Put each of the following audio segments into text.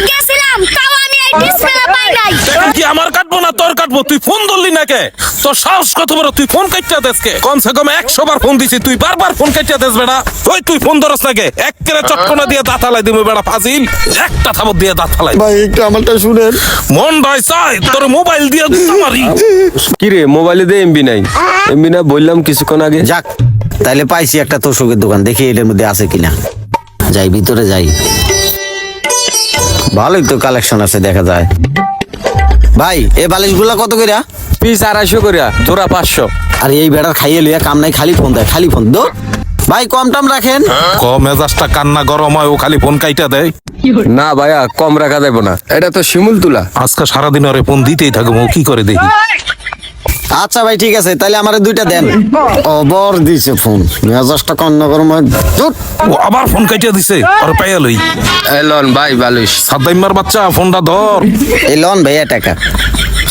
গেছিলাম তাও আমি এই ডিসপ্লে পাই নাই। কি আমার কাটবো না তোর কাটবো? তুই ফোন ধরলি না কে? তোর সাহস কত বড়? তুই ফোন কাটিয়া দেসকে? কমসে কম 100 বার ফোন দিছি, তুই বারবার ফোন কাটিয়া দেস বেড়া। ওই তুই ফোন ধরস না কে? এক করে চটকনা দিয়ে দাঁত ফালাই দিমু বেড়া ফাজিল। একটা থাবত দিয়ে দাঁত ফালাই। ভাই একটু আমারটা শুনেন। মন রাই চাই তোর মোবাইল দিয়ে মারি। কি রে মোবাইলে দে এমবি নাই? এমবি না বললাম কিছুক্ষণ আগে। যাক তাইলে পাইছি একটা তোষকের দোকান, দেখি এটার মধ্যে আছে কিনা। যাই ভিতরে যাই। ভালোই তো কালেকশন আছে দেখা যায়। ভাই এই বালিশগুলা কত কইরা? পিস 250 করিয়া, জোড়া 500। আর এই বেড়ার খাইয়ে লইয়া কাম নাই, খালি ফোন দেয়, খালি ফোন দো। ভাই কম টাম রাখেন। মেজাজটা কান্না গরম হয়, ও খালি ফোন কাইটা দেয়। না ভাইয়া কম রাখা যাবে না, এটা তো শিমুল তুলা। আজকে সারাদিন ওরে ফোন দিতেই থাকবো, ও কি করে দেখি। আচ্ছা ভাই ঠিক আছে, তাহলে আমারে 2টা দেন। অবর দিছে ফোন, মেজাজটা কান্না গরম হয়। ধুর। ও আবার ফোন কাইটা দিছে, আর পাইয়া লই। এলন ভাই বালিশ। সাদ্দাইমার বাচ্চা ফোনটা ধর। এই লন ভাইয়া টাকা।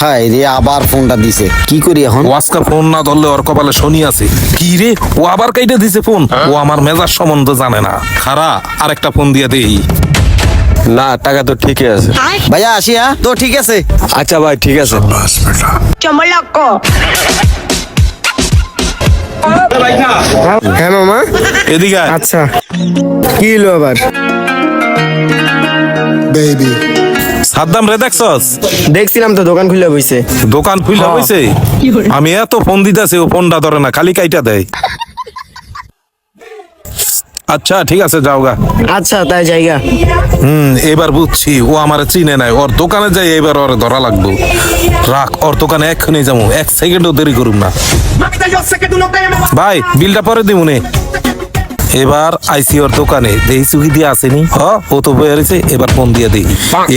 হাই রে আবার ফোনটা দিছে, কি করি এখন? ও আজকে ফোন না ধরলে ওর কপালে শনি আছে। কি রে ও আবার কাইটা দিছে ফোন? ও আমার মেজাজ সম্বন্ধে জানে না। খারা আরেকটা ফোন দিয়ে দেই। না টাকা তো ঠিকই আছে। ভাইয়া আসি, হ্যাঁ তো ঠিক আছে। আচ্ছা ভাই ঠিক আছে। চমলক হ্যাঁ মামা। এদিকে আয়। আচ্ছা কি হলো আবার? বেবি সাদ্দাম রে দেখছস? দেখছিলাম তো দোকান খুলে বইছে। দোকান খুইলা হইছে। আমি এত ফোন দিতেছি, ও ফোনটা ধরে না, খালি কাইটা দেয়। আচ্ছা ঠিক আছে যাও গা। আচ্ছা তাই জায়গা। এবার বুঝছি ও আমার চিনে নাই। ওর দোকানে যাই এবার ওর ধরা লাগবো। রাখ, ওর দোকানে এক্ষুনি যাবো, 1 সেকেন্ডও দেরি করুম না। ভাই বিলটা পরে দিমুনে। এবার আইসি ওর দোকানে, দেহি চুকি দিয়ে আসেনি। ও তো বয়ে রয়েছে, এবার ফোন দিয়ে দিই।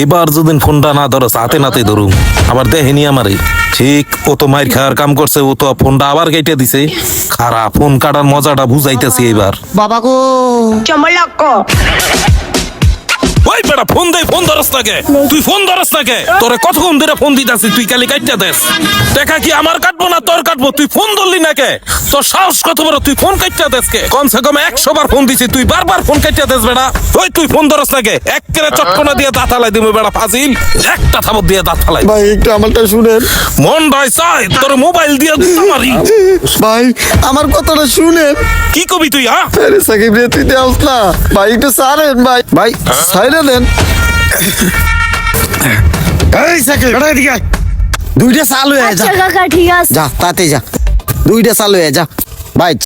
এবার যদি ফোনটা না ধরো হাতে নাতে ধরুম, আবার দেখেনি আমারে। ঠিক ও তো মাইর খাওয়ার কাম করছে, ও তো ফোনটা আবার কেটে দিছে। খারাপ ফোন কাটার মজাটা বুঝাইতেছি এবার। বাবা গো চমলক ওই বেটা ফোন দেই, ফোন ধরস না কে? তুই ফোন ধরস না কে? তোরে কতক্ষণ ধরে ফোন দিতাছি, তুই খালি কাইটা দেস। দেখা কি আমার কাটবো না তোর কাটবো? তুই ফোন ধরলি না কে? তোর সাহস কত বড়? তুই ফোন কাইটা দেস কে? কমসে কম 100 বার ফোন দিছি, তুই বারবার ফোন কাইটা দেস বেটা। ওই তুই ফোন ধরস না কে? এক করে চটকনা দিয়ে দাঁত ফালাই দিমু বেটা ফাজিল। একটা থাবত দিয়ে দাঁত ফালাই। ভাই একটু আমারটা শুনেন। মন রাই চাই তোর মোবাইল দিয়ে মারি। ভাই আমার কথাটা শুনেন। কি কবি তুই? আরে সাকিব রে তুই দেওস না ভাই, একটু সারেন ভাই। ভাই সাইরা দেন। এই সাকিব এটা এদিকে আয়। 2টা চালু হয়ে যা। আচ্ছা কাকা ঠিক আছে। যা তাতে যা, 2টা চালু হয়ে যা ভাই।